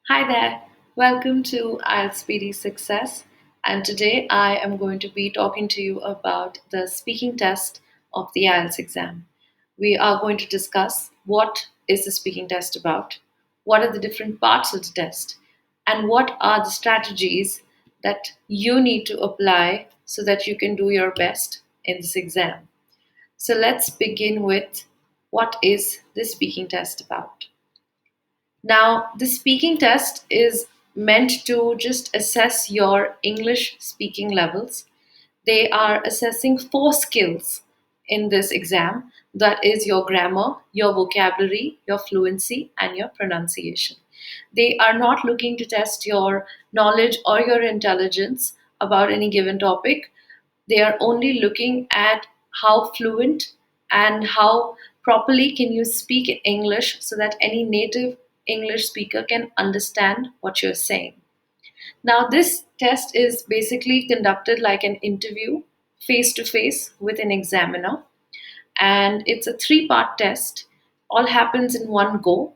Hi there, welcome to IELTS PTE Success. And today I am going to be talking to you about the speaking test of the IELTS exam. We are going to discuss what is the speaking test about, what are the different parts of the test, and what are the strategies that you need to apply so that you can do your best in this exam. So let's begin with what is the speaking test about. Now, the speaking test is meant to just assess your English speaking levels. They are assessing four skills in this exam, that is, your grammar, your vocabulary, your fluency, and your pronunciation. They are not looking to test your knowledge or your intelligence about any given topic. They are only looking at how fluent and how properly can you speak in English so that any native English speaker can understand what you're saying. Now, this test is basically conducted like an interview face to face with an examiner, and it's a three-part test. All happens in one go,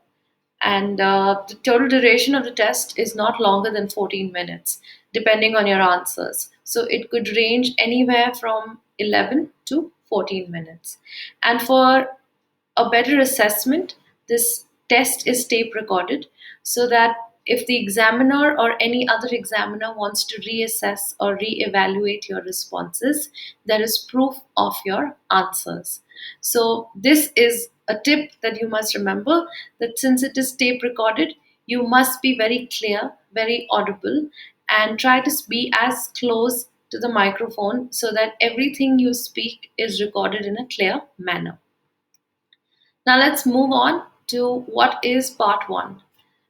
and the total duration of the test is not longer than 14 minutes, depending on your answers. So it could range anywhere from 11 to 14 minutes. And for a better assessment, this test is tape recorded so that if the examiner or any other examiner wants to reassess or reevaluate your responses, there is proof of your answers. So, this is a tip that you must remember, that since it is tape recorded, you must be very clear, very audible, and try to be as close to the microphone so that everything you speak is recorded in a clear manner. Now let's move on to what is part one.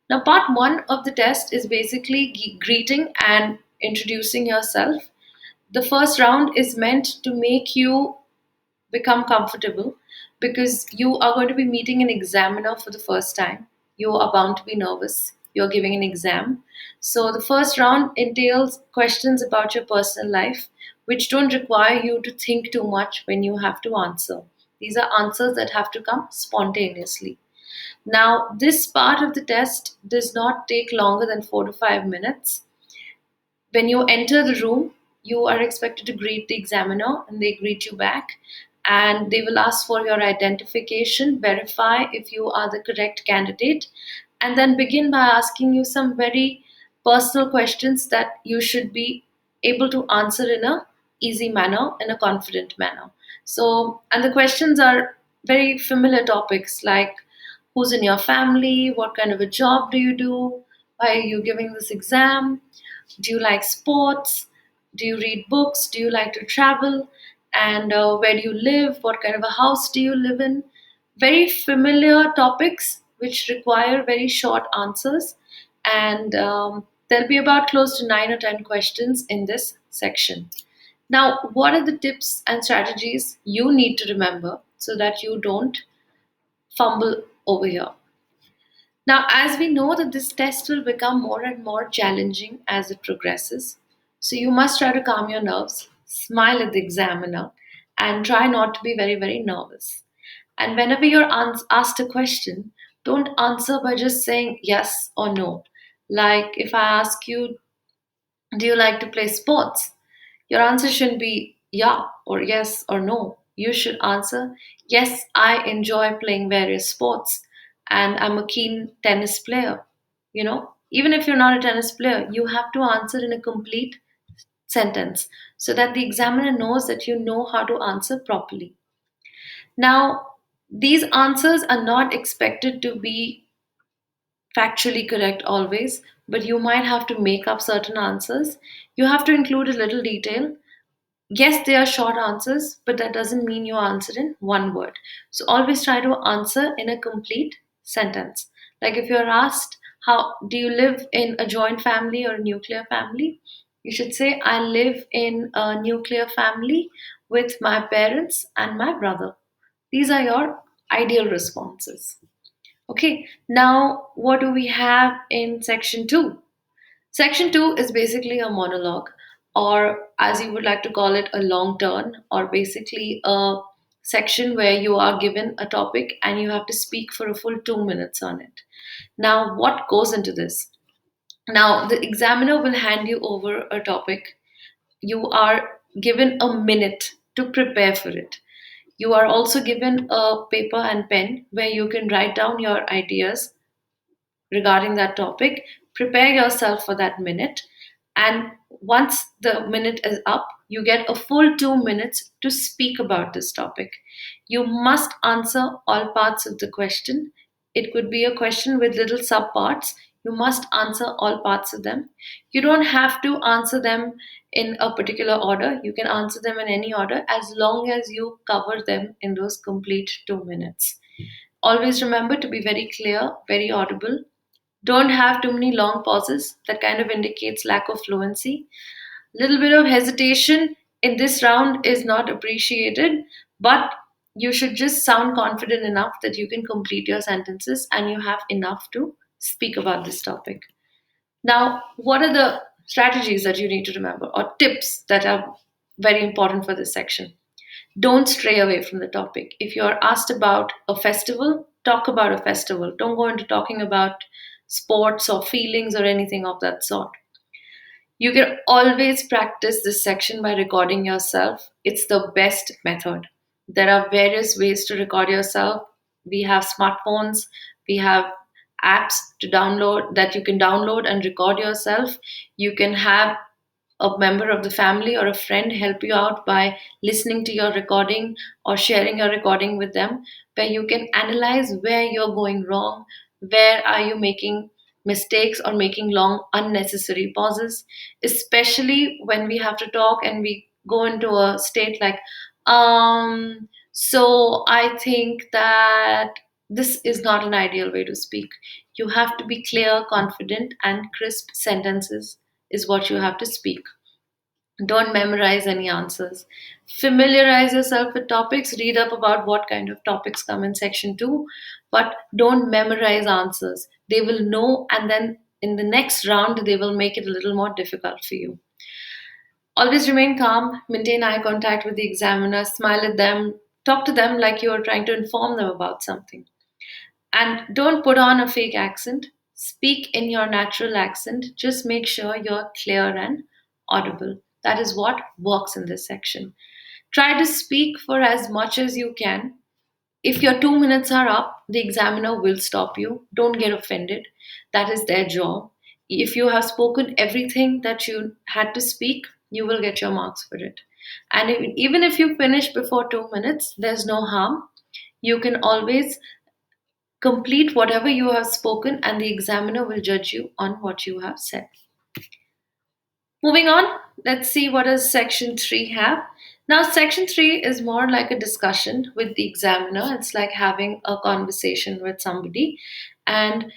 Now, part one of the test is basically greeting and introducing yourself. The first round is meant to make you become comfortable because you are going to be meeting an examiner for the first time. You are bound to be nervous. You're giving an exam. So, the first round entails questions about your personal life, which don't require you to think too much when you have to answer. These are answers that have to come spontaneously. Now, this part of the test does not take longer than 4 to 5 minutes. When you enter the room, you are expected to greet the examiner and they greet you back. And they will ask for your identification, verify if you are the correct candidate, and then begin by asking you some very personal questions that you should be able to answer in a easy manner, in a confident manner. So, and the questions are very familiar topics like who's in your family, what kind of a job do you do, why are you giving this exam, do you like sports? Do you read books? Do you like to travel? And where do you live? What kind of a house do you live in? Very familiar topics which require very short answers. And there'll be about close to 9 or 10 questions in this section. Now, what are the tips and strategies you need to remember so that you don't fumble over here? Now, as we know that this test will become more and more challenging as it progresses, so you must try to calm your nerves, smile at the examiner, and try not to be very, very nervous. And whenever you're asked a question, don't answer by just saying yes or no. Like if I ask you, do you like to play sports? Your answer shouldn't be yeah or yes or no. You should answer, yes, I enjoy playing various sports and I'm a keen tennis player. Even if you're not a tennis player, you have to answer in a complete sentence so that the examiner knows that you know how to answer properly. Now, these answers are not expected to be factually correct always, but you might have to make up certain answers. You have to include a little detail. Yes, they are short answers, but that doesn't mean you answer in one word. So always try to answer in a complete sentence. Like if you're asked, how do you live in a joint family or a nuclear family? You should say, I live in a nuclear family with my parents and my brother. These are your ideal responses. Okay, now what do we have in section 2? Section 2 is basically a monologue, or as you would like to call it, a long turn, or basically a section where you are given a topic and you have to speak for a full 2 minutes on it. Now, what goes into this? Now, the examiner will hand you over a topic. You are given a minute to prepare for it. You are also given a paper and pen where you can write down your ideas regarding that topic. Prepare yourself for that minute. And once the minute is up, you get a full 2 minutes to speak about this topic. You must answer all parts of the question. It could be a question with little subparts. You must answer all parts of them. You don't have to answer them in a particular order. You can answer them in any order as long as you cover them in those complete 2 minutes. Always remember to be very clear, very audible. Don't have too many long pauses. That kind of indicates lack of fluency. Little bit of hesitation in this round is not appreciated, but you should just sound confident enough that you can complete your sentences and you have enough to speak about this topic. Now, what are the strategies that you need to remember or tips that are very important for this section? Don't stray away from the topic. If you're asked about a festival, talk about a festival. Don't go into talking about sports or feelings or anything of that sort. You can always practice this section by recording yourself. It's the best method. There are various ways to record yourself. We have smartphones, we have apps to download that you can download and record yourself. You can have a member of the family or a friend help you out by listening to your recording or sharing your recording with them, where you can analyze where you're going wrong, where are you making mistakes or making long unnecessary pauses, especially when we have to talk and we go into a state like so I think that this is not an ideal way to speak. You have to be clear, confident, and crisp sentences is what you have to speak. Don't memorize any answers. Familiarize yourself with topics. Read up about what kind of topics come in section 2, but don't memorize answers. They will know, and then in the next round, they will make it a little more difficult for you. Always remain calm, maintain eye contact with the examiner, smile at them, talk to them like you are trying to inform them about something. And don't put on a fake accent. Speak in your natural accent. Just make sure you're clear and audible. That is what works in this section. Try to speak for as much as you can. If your 2 minutes are up, the examiner will stop you. Don't get offended. That is their job. If you have spoken everything that you had to speak, you will get your marks for it. And even if you finish before 2 minutes, there's no harm. You can always complete whatever you have spoken, and the examiner will judge you on what you have said. Moving on, let's see what does section 3 have. Now, section 3 is more like a discussion with the examiner. It's like having a conversation with somebody. And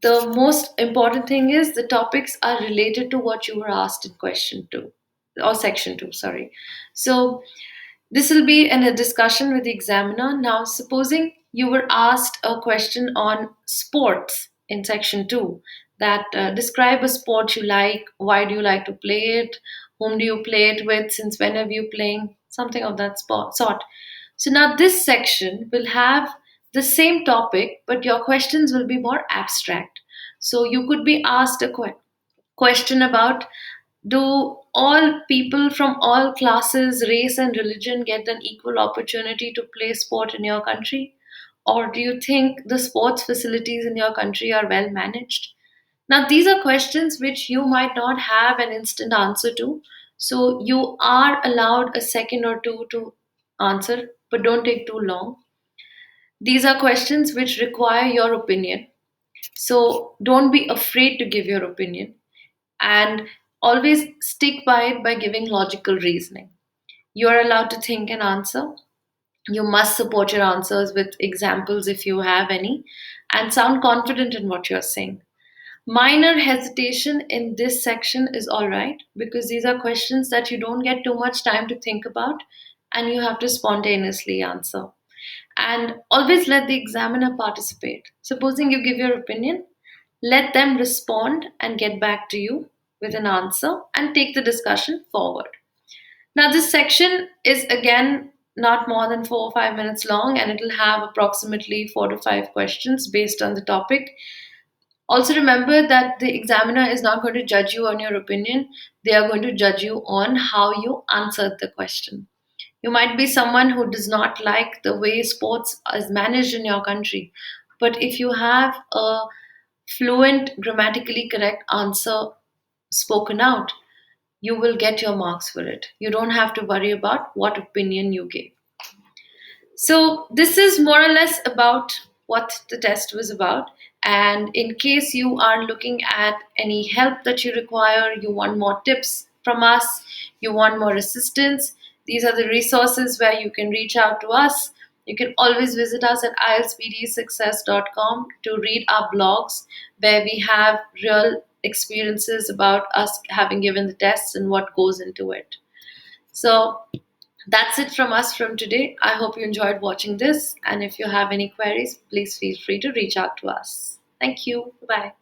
the most important thing is the topics are related to what you were asked in question 2 or section 2, sorry. So this will be in a discussion with the examiner. Now, supposing you were asked a question on sports in section 2, that describe a sport you like, why do you like to play it, whom do you play it with, since when have you playing, something of that sort. So now this section will have the same topic, but your questions will be more abstract. So you could be asked a question about, do all people from all classes, race, and religion get an equal opportunity to play sport in your country? Or do you think the sports facilities in your country are well managed? Now, these are questions which you might not have an instant answer to. So, you are allowed a second or two to answer, but don't take too long. These are questions which require your opinion. So, don't be afraid to give your opinion, and always stick by it by giving logical reasoning. You are allowed to think and answer. You must support your answers with examples if you have any, and sound confident in what you're saying. Minor hesitation in this section is all right because these are questions that you don't get too much time to think about and you have to spontaneously answer. And always let the examiner participate. Supposing you give your opinion, let them respond and get back to you with an answer and take the discussion forward. Now, this section is again not more than 4 or 5 minutes long and it will have approximately 4 to 5 questions based on the topic. Also, remember that the examiner is not going to judge you on your opinion, they are going to judge you on how you answered the question. You might be someone who does not like the way sports is managed in your country, but if you have a fluent, grammatically correct answer spoken out, you will get your marks for it. You don't have to worry about what opinion you gave. So, this is more or less about what the test was about. And in case you are looking at any help that you require, you want more tips from us, you want more assistance, these are the resources where you can reach out to us. You can always visit us at IELTSPTESuccess.com to read our blogs where we have real experiences about us having given the tests and what goes into it. So, that's it from us from today. I hope you enjoyed watching this. And if you have any queries, please feel free to reach out to us. Thank you. Bye.